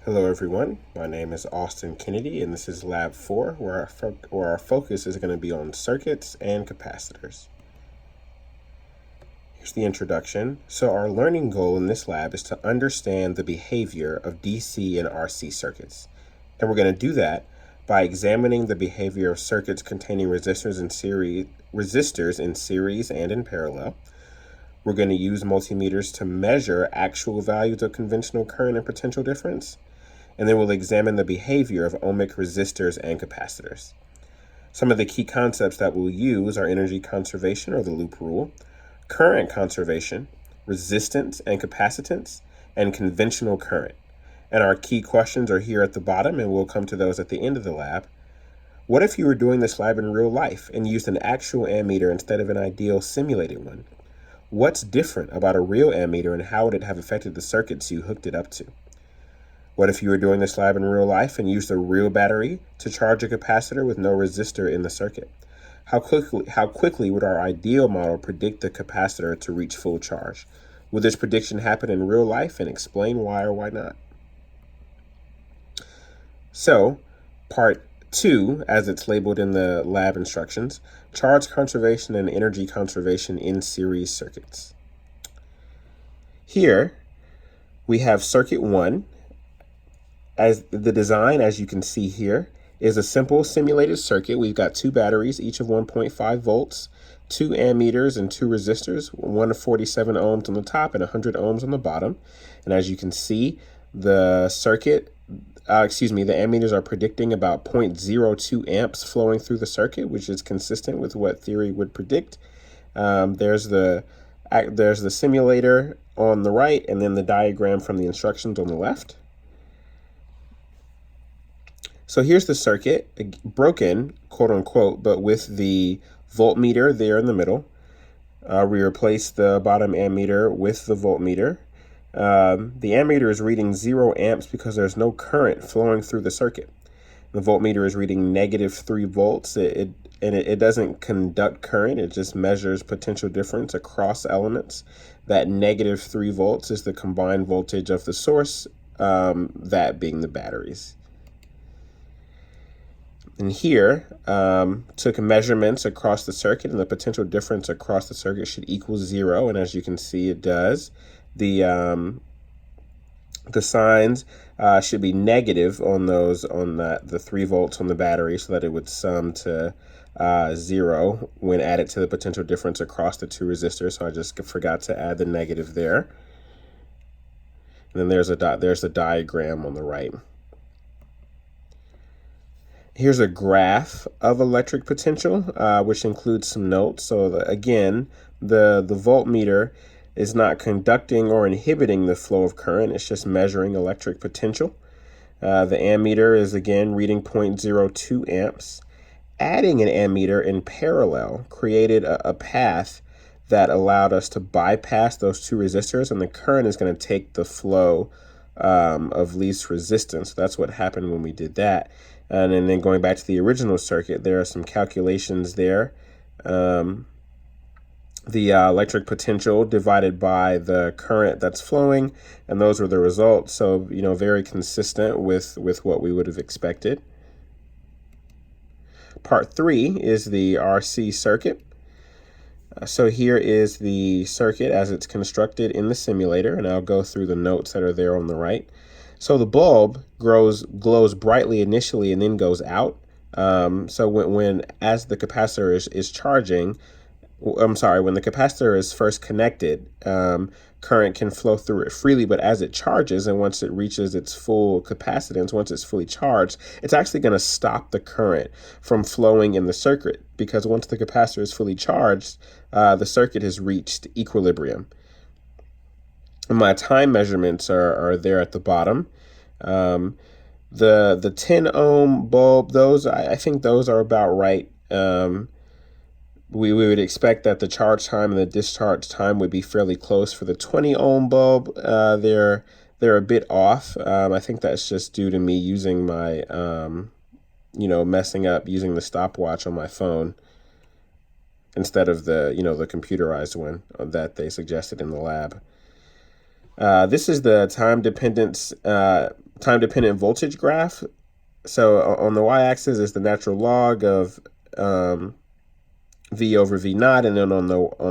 Hello everyone, my name is Austin Kennedy and this is Lab 4 where our focus is going to be on circuits and capacitors. Here's the introduction. So our learning goal in this lab is to understand the behavior of DC and RC circuits. And we're going to do that by examining the behavior of circuits containing resistors in series and in parallel. We're going to use multimeters to measure actual values of conventional current and potential difference. And then we'll examine the behavior of ohmic resistors and capacitors. Some of the key concepts that we'll use are energy conservation, or the loop rule, current conservation, resistance and capacitance, and conventional current. And our key questions are here at the bottom, and we'll come to those at the end of the lab. What if you were doing this lab in real life and used an actual ammeter instead of an ideal simulated one? What's different about a real ammeter, and how would it have affected the circuits you hooked it up to? What if you were doing this lab in real life and used a real battery to charge a capacitor with no resistor in the circuit? How quickly would our ideal model predict the capacitor to reach full charge? Would this prediction happen in real life, and explain why or why not? So, part 2, as it's labeled in the lab instructions, charge conservation and energy conservation in series circuits. Here, we have circuit 1. As the design, as you can see here, is a simple simulated circuit. We've got two batteries, each of 1.5 volts, 2 ammeters and 2 resistors, 147 ohms on the top and 100 ohms on the bottom. And as you can see, the ammeters are predicting about 0.02 amps flowing through the circuit, which is consistent with what theory would predict. There's the simulator on the right, and then the diagram from the instructions on the left. So here's the circuit, broken, quote unquote, but with the voltmeter there in the middle. We replaced the bottom ammeter with the voltmeter. The ammeter is reading 0 amps because there's no current flowing through the circuit. The voltmeter is reading -3 volts. It doesn't conduct current, it just measures potential difference across elements. That -3 volts is the combined voltage of the source, that being the batteries. And here, took measurements across the circuit, and the potential difference across the circuit should equal 0. And as you can see, it does. The signs should be negative on the 3 volts on the battery, so that it would sum to 0 when added to the potential difference across the 2 resistors. So I just forgot to add the negative there. And then there's the diagram on the right. Here's a graph of electric potential, which includes some notes. So again, the voltmeter is not conducting or inhibiting the flow of current. It's just measuring electric potential. The ammeter is again reading 0.02 amps. Adding an ammeter in parallel created a path that allowed us to bypass those 2 resistors, and the current is going to take the flow of least resistance. That's what happened when we did that. And then going back to the original circuit, there are some calculations there. The electric potential divided by the current that's flowing, and those were the results. So, very consistent with what we would have expected. Part 3 is the RC circuit. So here is the circuit as it's constructed in the simulator, and I'll go through the notes that are there on the right. So the bulb glows brightly initially and then goes out. So as the capacitor is charging, when the capacitor is first connected, current can flow through it freely, but as it charges and once it reaches its full capacitance, once it's fully charged, it's actually going to stop the current from flowing in the circuit, because once the capacitor is fully charged, the circuit has reached equilibrium. And my time measurements are there at the bottom. The 10 ohm bulb, I think those are about right. We would expect that the charge time and the discharge time would be fairly close. For the 20 ohm bulb, they're a bit off. I think that's just due to me using my, messing up using the stopwatch on my phone instead of the computerized one that they suggested in the lab. This is the time dependence time-dependent voltage graph. So on the y-axis is the natural log of V over V naught, and then on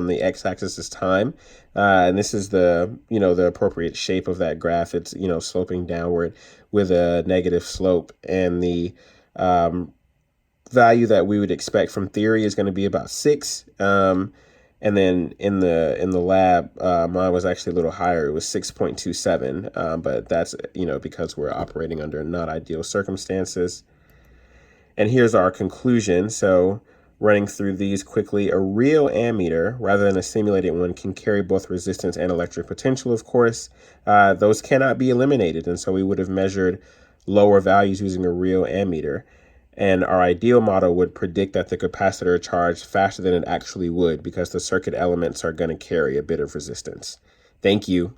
the x-axis is time. And this is the appropriate shape of that graph. It's sloping downward with a negative slope, and the value that we would expect from theory is going to be about 6. And then in the lab, mine was actually a little higher. It was 6.27, but that's because we're operating under not ideal circumstances. And here's our conclusion. So running through these quickly, a real ammeter rather than a simulated one can carry both resistance and electric potential, of course. Those cannot be eliminated, and so we would have measured lower values using a real ammeter. And our ideal model would predict that the capacitor charged faster than it actually would because the circuit elements are going to carry a bit of resistance. Thank you.